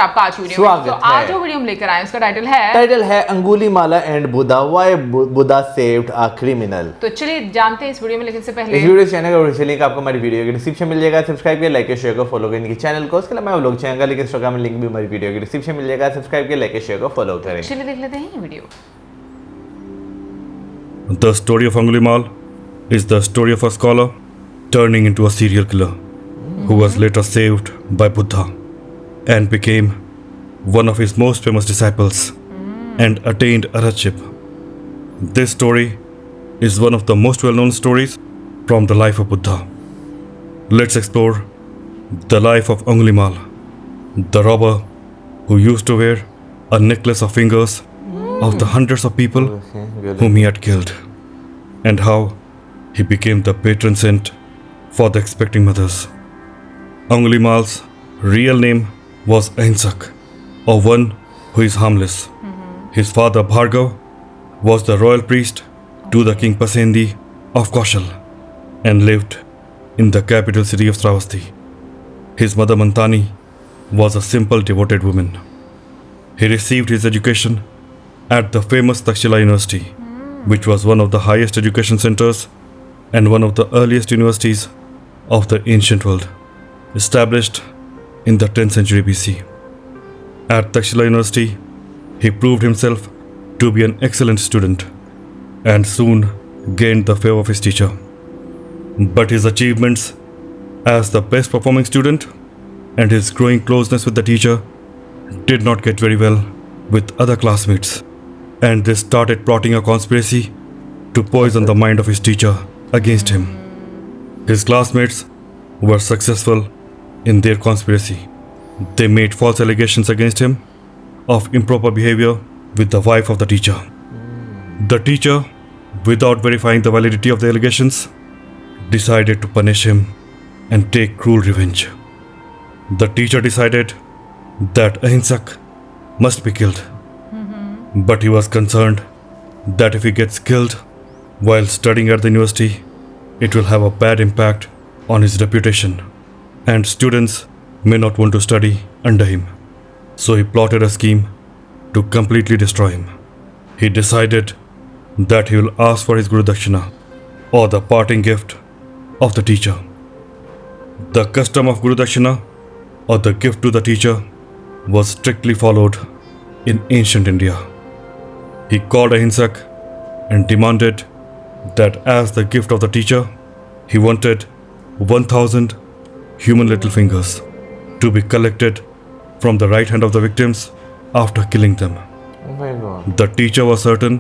आपका आज वीडियो में। तो आज जो वीडियो हम लेकर आए उसका टाइटल है Angulimala and Buddha, why Buddha saved a criminal. तो चलिए जानते हैं इस वीडियो में, लेकिन से पहले इस वीडियो चैनल का लिंक आपको हमारी वीडियो के डिस्क्रिप्शन मिल जाएगा, सब्सक्राइब करिए, लाइक शेयर को फॉलो करें इनके चैनल को। उसके अलावा व्लॉग चैनल का लिंक इंस्टाग्राम में लिंक भी हमारी वीडियो के डिस्क्रिप्शन मिल जाएगा, सब्सक्राइब करिए, लाइक शेयर को फॉलो करें। चलिए देख लेते हैं ये video. The story of Angulimal is the story of a scholar turning into a serial killer who was later saved by Buddha and became one of his most famous disciples and attained arhatship. This story is one of the most well-known stories from the life of Buddha. Let's explore the life of Angulimal, the robber who used to wear a necklace of fingers of the hundreds of people whom he had killed, and how he became the patron saint for the expecting mothers. Angulimal's real name was Ahimsak, or one who is harmless. His father Bhargav was the royal priest to the king Pasendi of Kaushal and lived in the capital city of Sravasti. His mother Mantani was a simple devoted woman. He received his education at the famous Takshila University, which was one of the highest education centers and one of the earliest universities of the ancient world, established in the 10th century BC. At Takshila University, he proved himself to be an excellent student and soon gained the favor of his teacher. But his achievements as the best performing student and his growing closeness with the teacher did not get very well with other classmates, and they started plotting a conspiracy to poison the mind of his teacher against him. His classmates were successful in their conspiracy. They made false allegations against him of improper behavior with the wife of the teacher. The teacher, without verifying the validity of the allegations, decided to punish him and take cruel revenge. The teacher decided that Ahimsak must be killed. But he was concerned that if he gets killed while studying at the university, it will have a bad impact on his reputation, and students may not want to study under him. So he plotted a scheme to completely destroy him. He decided that he will ask for his Guru Dakshina, or the parting gift of the teacher. The custom of Guru Dakshina, or the gift to the teacher, was strictly followed in ancient India. He called Ahimsak and demanded that as the gift of the teacher, he wanted 1,000 human little fingers to be collected from the right hand of the victims after killing them. Oh my God. The teacher was certain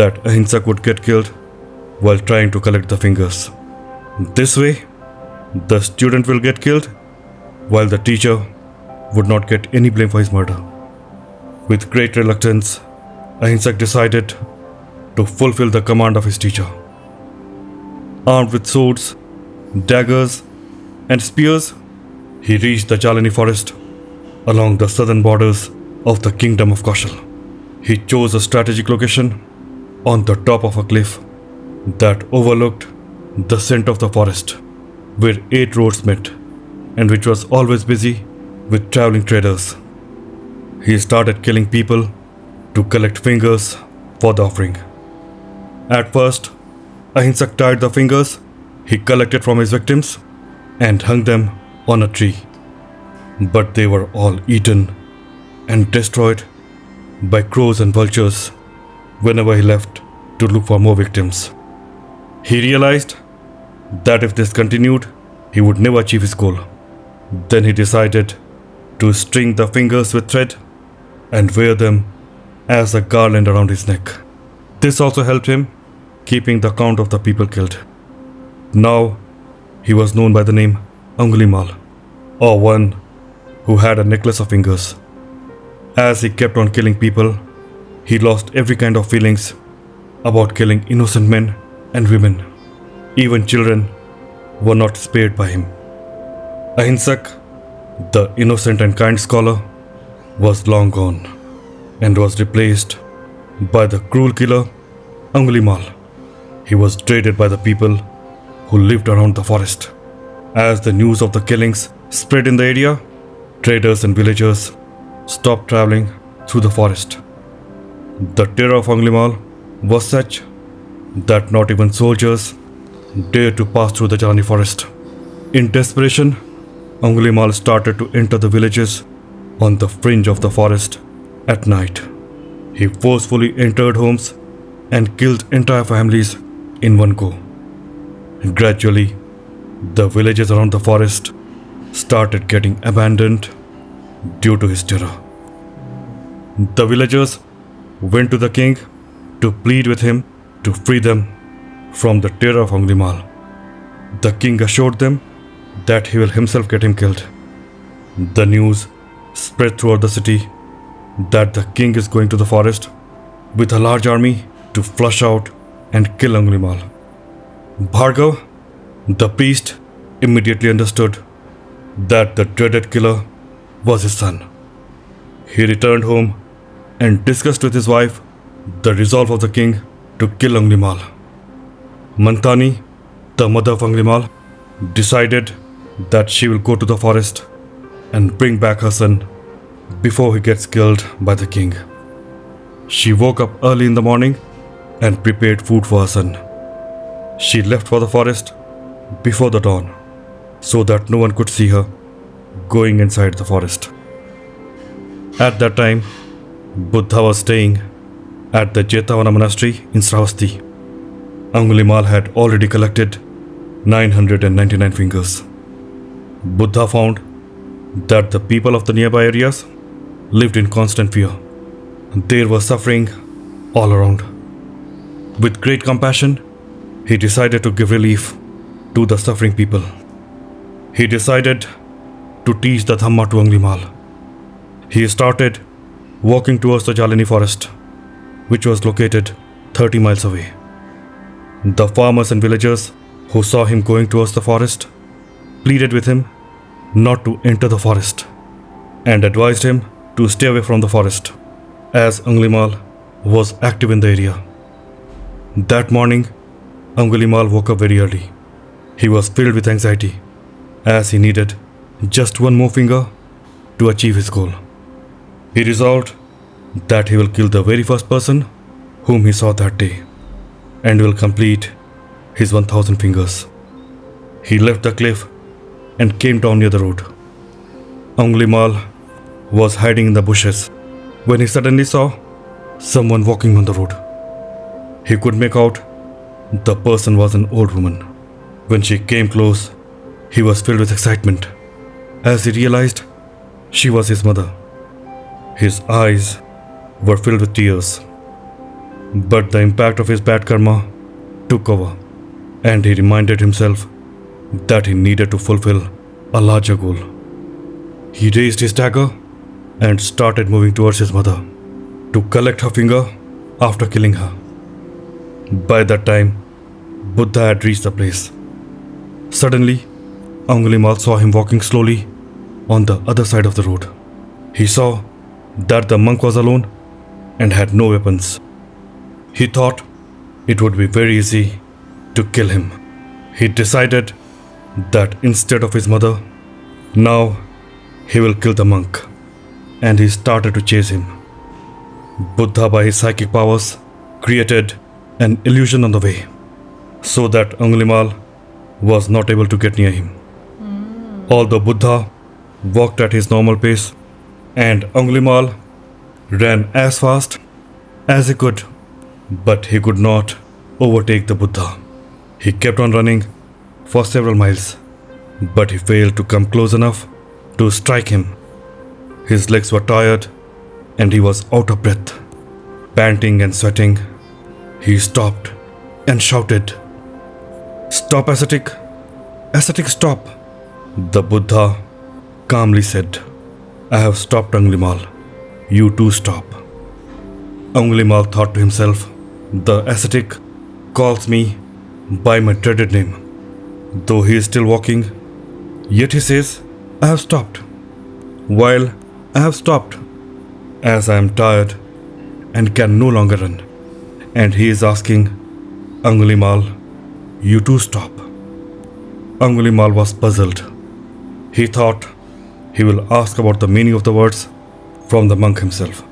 that Ahimsak would get killed while trying to collect the fingers. This way, the student will get killed while the teacher would not get any blame for his murder. With great reluctance, Ahimsak decided to fulfill the command of his teacher. Armed with swords, daggers, and spears, he reached the Jalani forest along the southern borders of the kingdom of Kaushal. He chose a strategic location on the top of a cliff that overlooked the center of the forest, where 8 roads met and which was always busy with traveling traders. He started killing people to collect fingers for the offering. At first, Ahimsak tied the fingers he collected from his victims and hung them on a tree. But they were all eaten and destroyed by crows and vultures whenever he left to look for more victims. He realized that if this continued, he would never achieve his goal. Then he decided to string the fingers with thread and wear them as a garland around his neck. This also helped him keeping the count of the people killed. Now he was known by the name Angulimal, or one who had a necklace of fingers. As he kept on killing people, he lost every kind of feelings about killing innocent men and women. Even children were not spared by him. Ahimsak, the innocent and kind scholar, was long gone and was replaced by the cruel killer Angulimal. He was dreaded by the people who lived around the forest. As the news of the killings spread in the area, traders and villagers stopped traveling through the forest. The terror of Angulimal was such that not even soldiers dared to pass through the Jalani forest. In desperation, Angulimal started to enter the villages on the fringe of the forest at night. He forcefully entered homes and killed entire families in one go. Gradually, the villages around the forest started getting abandoned due to his terror. The villagers went to the king to plead with him to free them from the terror of Angulimal. The king assured them that he will himself get him killed. The news spread throughout the city that the king is going to the forest with a large army to flush out and kill Angulimal. Bhargav, the priest, immediately understood that the dreaded killer was his son. He returned home and discussed with his wife the resolve of the king to kill Angulimal. Mantani, the mother of Angulimal, decided that she will go to the forest and bring back her son before he gets killed by the king. She woke up early in the morning and prepared food for her son. She left for the forest before the dawn so that no one could see her going inside the forest. At that time, Buddha was staying at the Jetavana monastery in Sravasti. Angulimal had already collected 999 fingers. Buddha found that the people of the nearby areas lived in constant fear. There was suffering all around. With great compassion, he decided to give relief to the suffering people. He decided to teach the Dhamma to Angulimal. He started walking towards the Jalani forest, which was located 30 miles away. The farmers and villagers who saw him going towards the forest pleaded with him not to enter the forest and advised him to stay away from the forest as Angulimal was active in the area. That morning, Angulimal woke up very early. He was filled with anxiety as he needed just one more finger to achieve his goal. He resolved that he will kill the very first person whom he saw that day and will complete his 1000 fingers. He left the cliff and came down near the road. Angulimal was hiding in the bushes when he suddenly saw someone walking on the road. He could make out the person was an old woman. When she came close, he was filled with excitement as he realized she was his mother. His eyes were filled with tears, but the impact of his bad karma took over, and he reminded himself that he needed to fulfill a larger goal. He raised his dagger and started moving towards his mother to collect her finger after killing her. By that time, Buddha had reached the place. Suddenly, Angulimal saw him walking slowly on the other side of the road. He saw that the monk was alone and had no weapons. He thought it would be very easy to kill him. He decided that instead of his mother, now he will kill the monk, and he started to chase him. Buddha, by his psychic powers, created an illusion on the way so that Angulimal was not able to get near him. Although Buddha walked at his normal pace and Angulimal ran as fast as he could, but he could not overtake the Buddha. He kept on running for several miles, but he failed to come close enough to strike him. His legs were tired and he was out of breath. Panting and sweating, he stopped and shouted, "Stop, ascetic! Ascetic, stop!" The Buddha calmly said, "I have stopped, Angulimal. You too stop." Angulimal thought to himself, "The ascetic calls me by my dreaded name. Though he is still walking, yet he says, I have stopped. While I have stopped, as I am tired and can no longer run. And he is asking, Angulimal, you too stop." Angulimal was puzzled. He thought he will ask about the meaning of the words from the monk himself.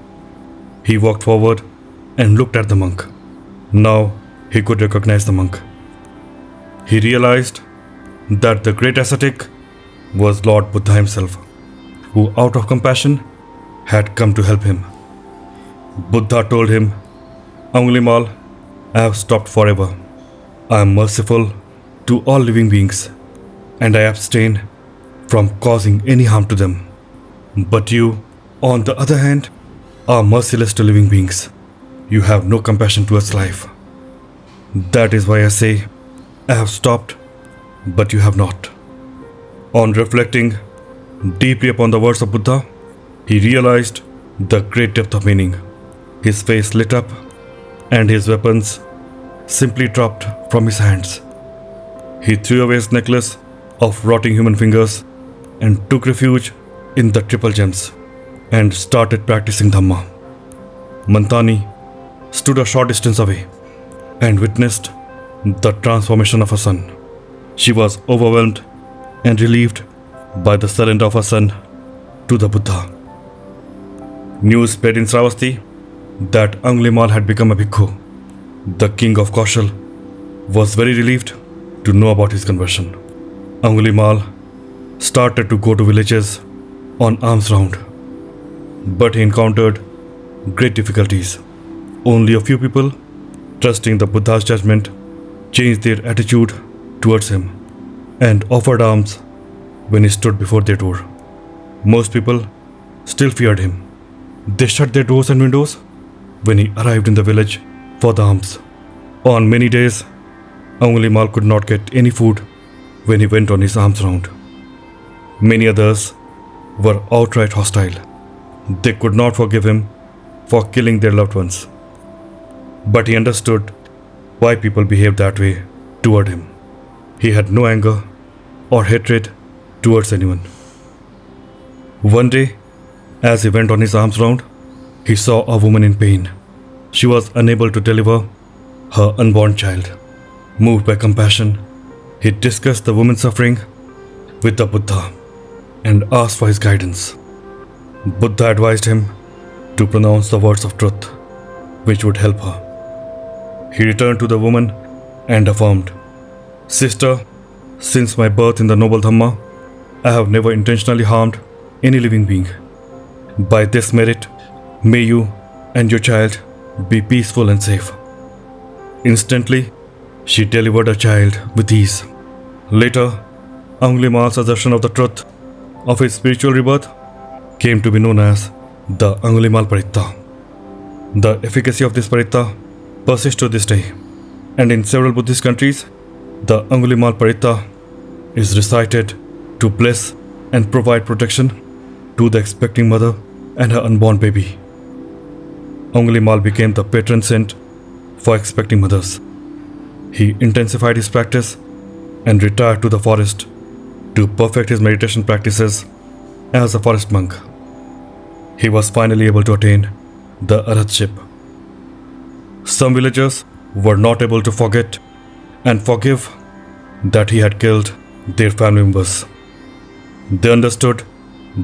He walked forward and looked at the monk. Now he could recognize the monk. He realized that the great ascetic was Lord Buddha himself, who out of compassion had come to help him. Buddha told him, Angulimal, I have stopped forever. I am merciful to all living beings, and I abstain from causing any harm to them. But you, on the other hand, are merciless to living beings. You have no compassion towards life. That is why I say, I have stopped, but you have not. On reflecting deeply upon the words of Buddha, he realized the great depth of meaning. His face lit up, and his weapons simply dropped from his hands. He threw away his necklace of rotting human fingers and took refuge in the triple gems and started practicing Dhamma. Mantani stood a short distance away and witnessed the transformation of her son. She was overwhelmed and relieved by the surrender of her son to the Buddha. News spread in Sravasti that Angulimal had become a bhikkhu. The king of Kaushal was very relieved to know about his conversion. Angulimal started to go to villages on alms round, but he encountered great difficulties. Only a few people, trusting the Buddha's judgment, changed their attitude towards him and offered alms when he stood before their door. Most people still feared him. They shut their doors and windows when he arrived in the village for the alms. On many days, Angulimal could not get any food when he went on his alms round. Many others were outright hostile. They could not forgive him for killing their loved ones. But he understood why people behaved that way toward him. He had no anger or hatred towards anyone. One day, as he went on his alms round, he saw a woman in pain. She was unable to deliver her unborn child. Moved by compassion, he discussed the woman's suffering with the Buddha and asked for his guidance. Buddha advised him to pronounce the words of truth, which would help her. He returned to the woman and affirmed, Sister, since my birth in the noble Dhamma, I have never intentionally harmed any living being. By this merit, may you and your child be peaceful and safe. Instantly, she delivered a child with ease. Later, Angulimal's assertion of the truth of his spiritual rebirth came to be known as the Angulimal Paritta. The efficacy of this Paritta persists to this day, and in several Buddhist countries, the Angulimal Paritta is recited to bless and provide protection to the expecting mother and her unborn baby. Angulimal became the patron saint for expecting mothers. He intensified his practice and retired to the forest to perfect his meditation practices as a forest monk. He was finally able to attain the Arhatship. Some villagers were not able to forget and forgive that he had killed their family members. They understood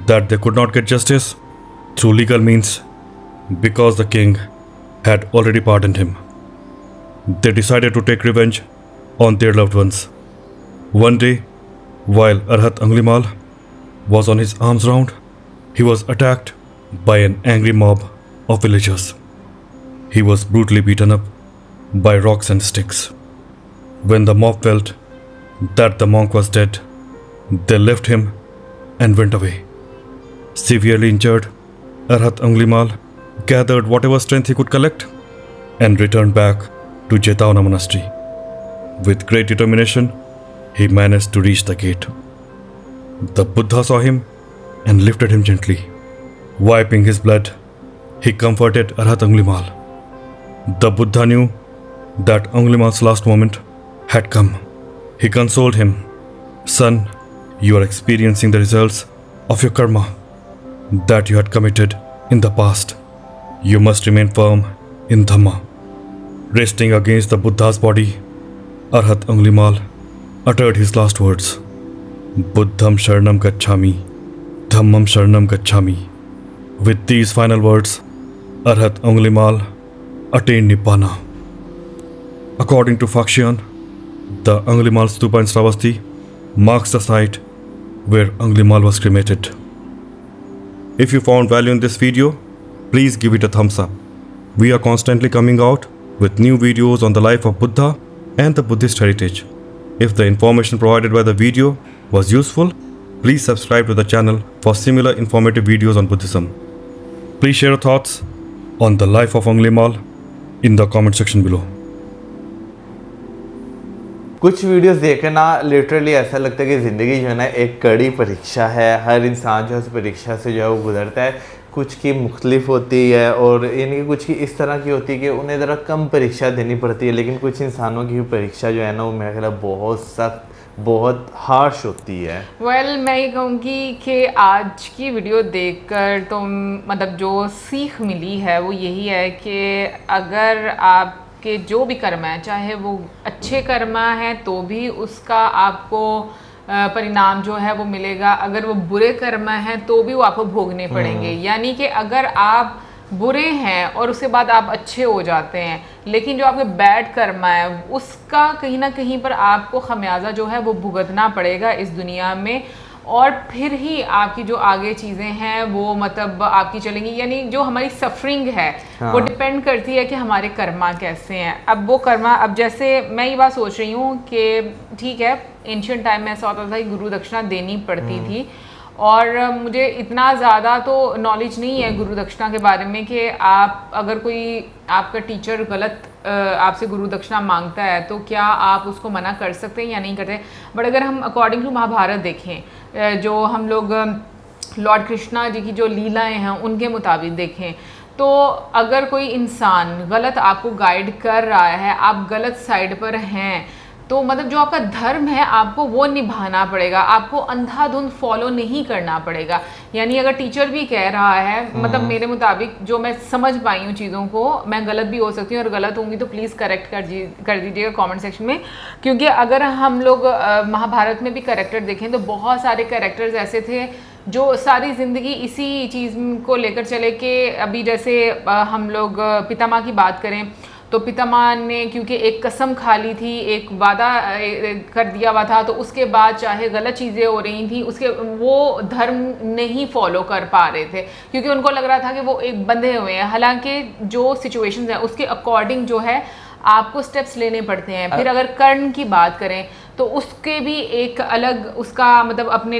that they could not get justice through legal means because the king had already pardoned him. They decided to take revenge on their loved ones. One day, while Arhat Angulimal was on his alms round, he was attacked by an angry mob of villagers. He was brutally beaten up by rocks and sticks. When the mob felt that the monk was dead, they left him and went away. Severely injured, Arhat Angulimal gathered whatever strength he could collect and returned back to Jetavana monastery. With great determination, he managed to reach the gate. The Buddha saw him and lifted him gently. Wiping his blood, he comforted Arhat Angulimal. The Buddha knew that Angulimal's last moment had come. He consoled him, Son, you are experiencing the results of your karma that you had committed in the past. You must remain firm in Dhamma. Resting against the Buddha's body, Arhat Angulimal uttered his last words, Buddham Sharanam Gacchami, Dhammam Sharanam Gacchami. With these final words, Arhat Angulimal attained Nibbana. According to Fakshan, the Angulimal Stupa in Sravasti marks the site where Angulimal was cremated. If you found value in this video, please give it a thumbs up. We are constantly coming out with new videos on the life of Buddha and the Buddhist heritage. If the information provided by the video was useful, please subscribe to the channel for similar informative videos on Buddhism. Please share your thoughts on the life of Angulimal in the comment section below. कुछ videos देखना literally ऐसा लगता है कि ज़िंदगी जो है ना एक कड़ी परीक्षा है। हर इंसान जो है उस परीक्षा से जो है वो गुजरता है। कुछ की मुख्तलिफ होती है और यानी कि कुछ की इस तरह की होती है कि उन्हें ज़रा कम परीक्षा देनी पड़ती है, लेकिन कुछ इंसानों की परीक्षा जो है ना वो मेरा ख्याल है बहुत सख्त, बहुत हार्श होती है। मैं ये कहूँगी कि आज की वीडियो देखकर तो मतलब जो सीख मिली है वो यही है कि अगर आपके जो भी कर्म है, चाहे वो अच्छे कर्म हैं तो भी उसका आपको परिणाम जो है वो मिलेगा, अगर वो बुरे कर्म हैं तो भी वो आपको भोगने पड़ेंगे। यानी कि अगर आप बुरे हैं और उसके बाद आप अच्छे हो जाते हैं, लेकिन जो आपके बैड कर्म है उसका कहीं ना कहीं पर आपको खमियाजा जो है वो भुगतना पड़ेगा इस दुनिया में, और फिर ही आपकी जो आगे चीज़ें हैं वो मतलब आपकी चलेंगी। यानी जो हमारी सफरिंग है वो डिपेंड करती है कि हमारे कर्मा कैसे हैं। अब वो कर्मा, अब जैसे मैं ये बात सोच रही हूँ कि ठीक है, एंशियंट टाइम में ऐसा होता था कि गुरु दक्षिणा देनी पड़ती थी, और मुझे इतना ज़्यादा तो नॉलेज नहीं है गुरु दक्षिणा के बारे में कि आप अगर कोई आपका टीचर गलत आपसे गुरु दक्षिणा मांगता है तो क्या आप उसको मना कर सकते हैं या नहीं करते। बट अगर हम अकॉर्डिंग टू महाभारत देखें, जो हम लोग लॉर्ड कृष्णा जी की जो लीलाएं हैं उनके मुताबिक देखें, तो अगर कोई इंसान गलत आपको गाइड कर रहा है, आप गलत साइड पर हैं, तो मतलब जो आपका धर्म है आपको वो निभाना पड़ेगा, आपको अंधाधुंध फॉलो नहीं करना पड़ेगा। यानी अगर टीचर भी कह रहा है, मतलब मेरे मुताबिक जो मैं समझ पाई हूँ चीज़ों को, मैं गलत भी हो सकती हूँ और गलत होंगी तो प्लीज़ करेक्ट कर दीजिएगा कमेंट सेक्शन में। क्योंकि अगर हम लोग महाभारत में भी कैरेक्टर देखें तो बहुत सारे कैरेक्टर्स ऐसे थे जो सारी ज़िंदगी इसी चीज़ को लेकर चले कि अभी जैसे हम लोग पितामह की बात करें तो पितामह ने क्योंकि एक कसम खा ली थी, एक वादा कर दिया हुआ था, तो उसके बाद चाहे गलत चीज़ें हो रही थी उसके वो धर्म नहीं फॉलो कर पा रहे थे क्योंकि उनको लग रहा था कि वो एक बंधे हुए हैं। हालांकि जो सिचुएशंस हैं उसके अकॉर्डिंग जो है आपको स्टेप्स लेने पड़ते हैं। फिर अगर कर्ण की बात करें तो उसके भी एक अलग उसका मतलब अपने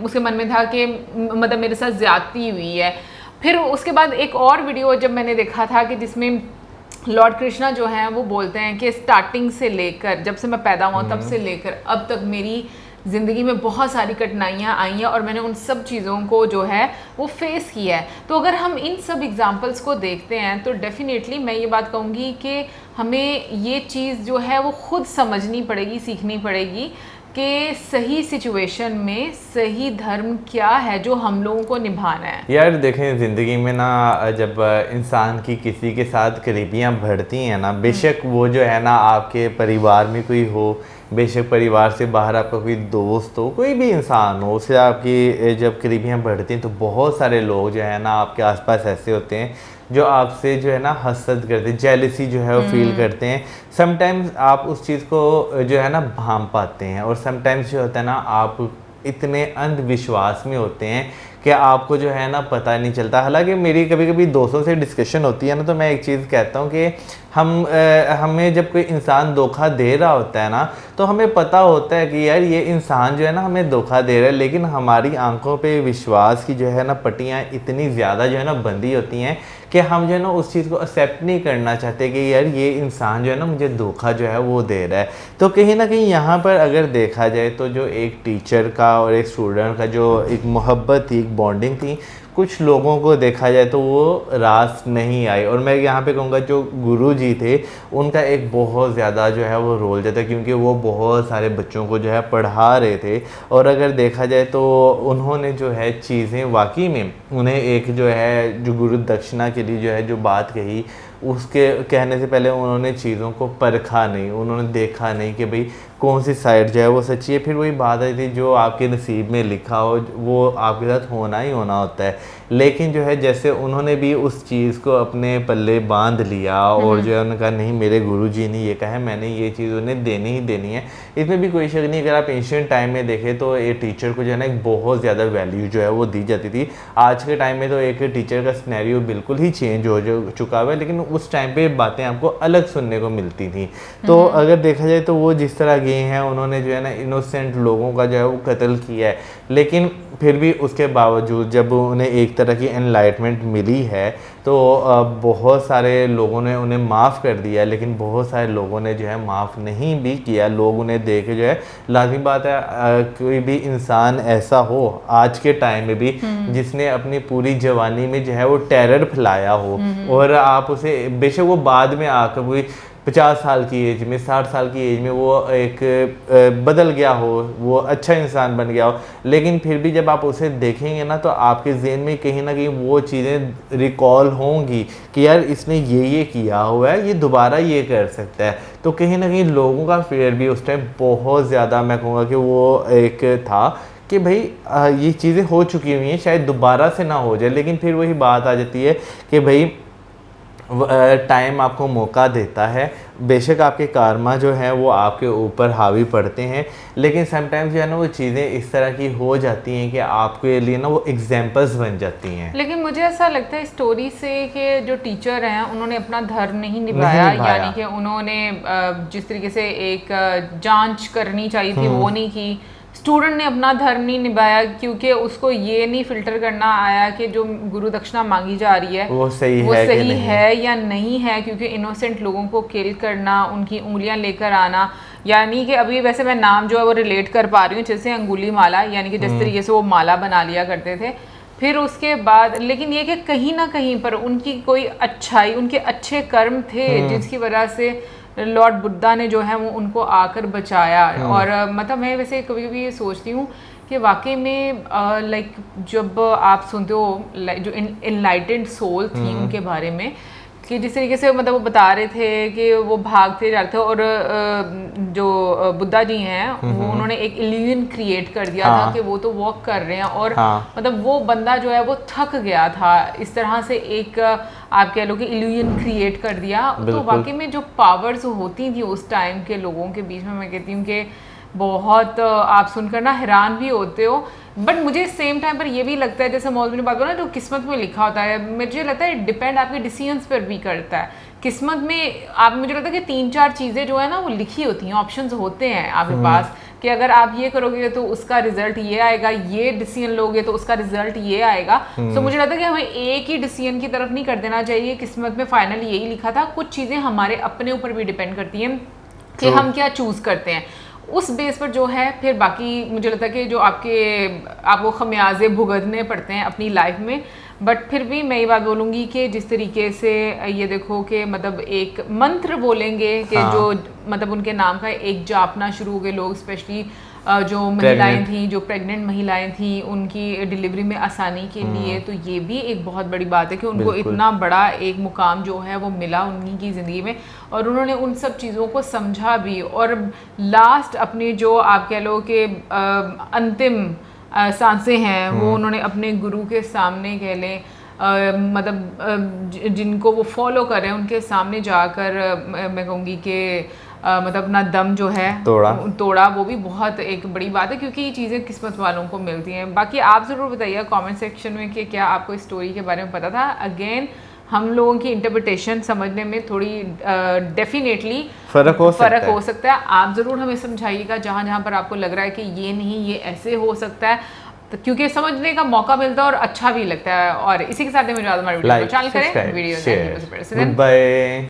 उसके मन में था कि मतलब मेरे साथ ज्यादती हुई है। फिर उसके बाद एक और वीडियो जब मैंने देखा था कि जिसमें लॉर्ड कृष्णा जो हैं वो बोलते हैं कि स्टार्टिंग से लेकर जब से मैं पैदा हुआ तब से लेकर अब तक मेरी ज़िंदगी में बहुत सारी कठिनाइयाँ आई हैं और मैंने उन सब चीज़ों को जो है वो फेस किया है। तो अगर हम इन सब एग्जांपल्स को देखते हैं तो डेफिनेटली मैं ये बात कहूँगी कि हमें ये चीज़ जो है वो खुद समझनी पड़ेगी, सीखनी पड़ेगी कि सही सिचुएशन में सही धर्म क्या है जो हम लोगों को निभाना है। यार देखें, ज़िंदगी में ना जब इंसान की किसी के साथ करीबियाँ बढ़ती हैं ना, बेशक वो जो है ना आपके परिवार में कोई हो, बेशक परिवार से बाहर आपका कोई दोस्त हो, कोई भी इंसान हो, उससे आपकी जब करीबियाँ बढ़ती हैं तो बहुत सारे लोग जो है ना आपके आसपास ऐसे होते हैं जो आपसे जो है ना हसद करते हैं, जेलसी जो है वो फील करते हैं। समटाइम्स आप उस चीज़ को जो है ना भांप पाते हैं और समटाइम्स जो होता है ना आप इतने अंधविश्वास में होते हैं कि आपको जो है ना पता नहीं चलता। हालांकि मेरी कभी कभी दोस्तों से डिस्कशन होती है ना तो मैं एक चीज़ कहता हूँ कि हमें जब कोई इंसान धोखा दे रहा होता है ना तो हमें पता होता है कि यार ये इंसान जो है ना हमें धोखा दे रहा है, लेकिन हमारी आंखों पे विश्वास की जो है ना पट्टियाँ इतनी ज़्यादा जो है ना बंधी होती हैं कि हम जो है ना उस चीज़ को एक्सेप्ट नहीं करना चाहते कि यार ये इंसान जो है ना मुझे धोखा जो है वो दे रहा है। तो कहीं ना कहीं यहाँ पर अगर देखा जाए तो जो एक टीचर का और एक स्टूडेंट का जो एक मोहब्बत थी, एक बॉन्डिंग थी, कुछ लोगों को देखा जाए तो वो रास नहीं आई। और मैं यहाँ पे कहूँगा जो गुरु जी थे उनका एक बहुत ज़्यादा जो है वो रोल था, क्योंकि वो बहुत सारे बच्चों को जो है पढ़ा रहे थे। और अगर देखा जाए तो उन्होंने जो है चीज़ें वाकई में उन्हें एक जो है जो गुरु दक्षिणा के लिए जो है जो बात कही उसके कहने से पहले उन्होंने चीज़ों को परखा नहीं, उन्होंने देखा नहीं कि भाई कौन सी साइड जो है वो सच्ची है। फिर वही बात आई थी जो आपके नसीब में लिखा हो वो आपके साथ होना ही होना होता है। लेकिन जो है जैसे उन्होंने भी उस चीज़ को अपने पल्ले बांध लिया और जो है उन्होंने कहा नहीं मेरे गुरुजी ने ये कहा है, मैंने ये चीज़ उन्हें देनी ही देनी है। इसमें भी कोई शक नहीं, अगर आप एंशिएंट टाइम में देखें तो ये टीचर को जो है ना एक बहुत ज़्यादा वैल्यू जो है वो दी जाती थी। आज के टाइम में तो एक टीचर का सिनेरियो बिल्कुल ही चेंज हो चुका हुआ है, लेकिन उस टाइम पे बातें आपको अलग सुनने को मिलती थी। तो अगर देखा जाए तो वो जिस तरह गए हैं, उन्होंने जो है ना इनोसेंट लोगों का जो है वो कत्ल किया है, लेकिन फिर भी उसके बावजूद जब उन्हें एक तरह की एनलाइटमेंट मिली है तो बहुत सारे लोगों ने उन्हें माफ़ कर दिया, लेकिन बहुत सारे लोगों ने जो है माफ़ नहीं भी किया। लोग उन्हें देख के जो है, लाजमी बात है कोई भी इंसान ऐसा हो आज के टाइम में भी जिसने अपनी पूरी जवानी में जो है वो टेरर फैलाया हो और आप उसे बेशक वो बाद में आकर कोई 50 साल की एज में 60 साल की एज में वो एक बदल गया हो, वो अच्छा इंसान बन गया हो, लेकिन फिर भी जब आप उसे देखेंगे ना तो आपके जहन में कहीं ना कहीं वो चीज़ें रिकॉल होंगी कि यार इसने ये किया हुआ है, ये दोबारा ये कर सकता है। तो कहीं ना कहीं लोगों का फेयर भी उस टाइम बहुत ज़्यादा, मैं कहूँगा कि वो एक था कि भाई ये चीज़ें हो चुकी हुई हैं, शायद दोबारा से ना हो जाए। लेकिन फिर वही बात आ जाती है कि भाई टाइम आपको मौका देता है, बेशक आपके कारमा जो है वो आपके ऊपर हावी पड़ते हैं, लेकिन समटाइम्स जो है ना वो चीज़ें इस तरह की हो जाती हैं कि आपके लिए ना वो एग्जाम्पल्स बन जाती हैं। लेकिन मुझे ऐसा लगता है स्टोरी से कि जो टीचर हैं उन्होंने अपना धर्म नहीं निभाया, यानी कि उन्होंने जिस तरीके से एक जांच करनी चाहिए थी वो नहीं की। स्टूडेंट ने अपना धर्म नहीं निभाया क्योंकि उसको ये नहीं फिल्टर करना आया कि जो गुरु दक्षिणा मांगी जा रही है वो सही है या नहीं है, क्योंकि इनोसेंट लोगों को किल करना, उनकी उंगलियां लेकर आना, यानी कि अभी वैसे मैं नाम जो है वो रिलेट कर पा रही हूँ जैसे अंगुली माला, यानी कि जिस तरीके से वो माला बना लिया करते थे। फिर उसके बाद लेकिन ये कि कहीं ना कहीं पर उनकी कोई अच्छाई, उनके अच्छे कर्म थे जिसकी वजह से लॉर्ड बुद्धा ने जो है वो उनको आकर बचाया। और मतलब मैं वैसे कभी कभी ये सोचती हूँ कि वाकई में लाइक जब आप सुनते हो जो इनलाइटेंड सोल थी उनके बारे में, कि जिस तरीके से मतलब वो बता रहे थे कि वो भागते जाते थे और जो बुद्धा जी हैं वो उन्होंने एक इल्यूजन क्रिएट कर दिया था कि वो तो वॉक कर रहे हैं और मतलब वो बंदा जो है वो थक गया था, इस तरह से एक आप कह लो कि इल्यूजन क्रिएट कर दिया। तो वाकई में जो पावर्स होती थी उस टाइम के लोगों के बीच में, मैं कहती हूँ कि बहुत आप सुनकर ना हैरान भी होते हो। बट मुझे सेम टाइम पर ये भी लगता है, जैसे मौलवी ने बात बोला ना, जो किस्मत में लिखा होता है, मुझे लगता है डिपेंड आपके डिसीजंस पर भी करता है। किस्मत में आप, मुझे लगता है कि 3-4 चीज़ें जो है ना वो लिखी होती हैं, ऑप्शंस होते हैं आपके पास कि अगर आप ये करोगे तो उसका रिजल्ट ये आएगा, ये डिसीजन लोगे तो उसका रिजल्ट ये आएगा। तो मुझे लगता है कि हमें एक ही डिसीजन की तरफ नहीं कर देना चाहिए, किस्मत में फाइनली यही लिखा था। कुछ चीज़ें हमारे अपने ऊपर भी डिपेंड करती हैं कि हम क्या चूज़ करते हैं, उस बेस पर जो है फिर बाकी मुझे लगता है कि जो आपको खमियाजे भुगतने पड़ते हैं अपनी लाइफ में। बट फिर भी मैं ये बात बोलूँगी कि जिस तरीके से ये देखो कि मतलब एक मंत्र बोलेंगे कि जो मतलब उनके नाम का एक जापना शुरू हो गए लोग, स्पेशली जो महिलाएं थी, जो प्रेग्नेंट महिलाएं थी, उनकी डिलीवरी में आसानी के लिए। तो ये भी एक बहुत बड़ी बात है कि उनको इतना बड़ा एक मुकाम जो है वो मिला उन्हीं की ज़िंदगी में, और उन्होंने उन सब चीज़ों को समझा भी। और लास्ट अपनी जो आप कह लो कि अंतिम सांसें हैं वो उन्होंने अपने गुरु के सामने कह लें मतलब जिनको वो फॉलो कर रहे हैं उनके सामने जाकर मैं कहूँगी कि मतलब अपना दम जो है तोड़ा। वो भी बहुत एक बड़ी बात है क्योंकि ये चीज़ें किस्मत वालों को मिलती हैं। बाकी आप ज़रूर बताइए कमेंट सेक्शन में कि क्या आपको इस स्टोरी के बारे में पता था। अगेन हम लोगों की इंटरप्रिटेशन समझने में थोड़ी डेफिनेटली फ़र्क हो सकता है। आप ज़रूर हमें समझाइएगा जहाँ जहाँ पर आपको लग रहा है कि ये नहीं, ये ऐसे हो सकता है, तो क्योंकि समझने का मौका मिलता है और अच्छा भी लगता है। और इसी के साथ में हमारे वीडियो को चैनल करें, वीडियो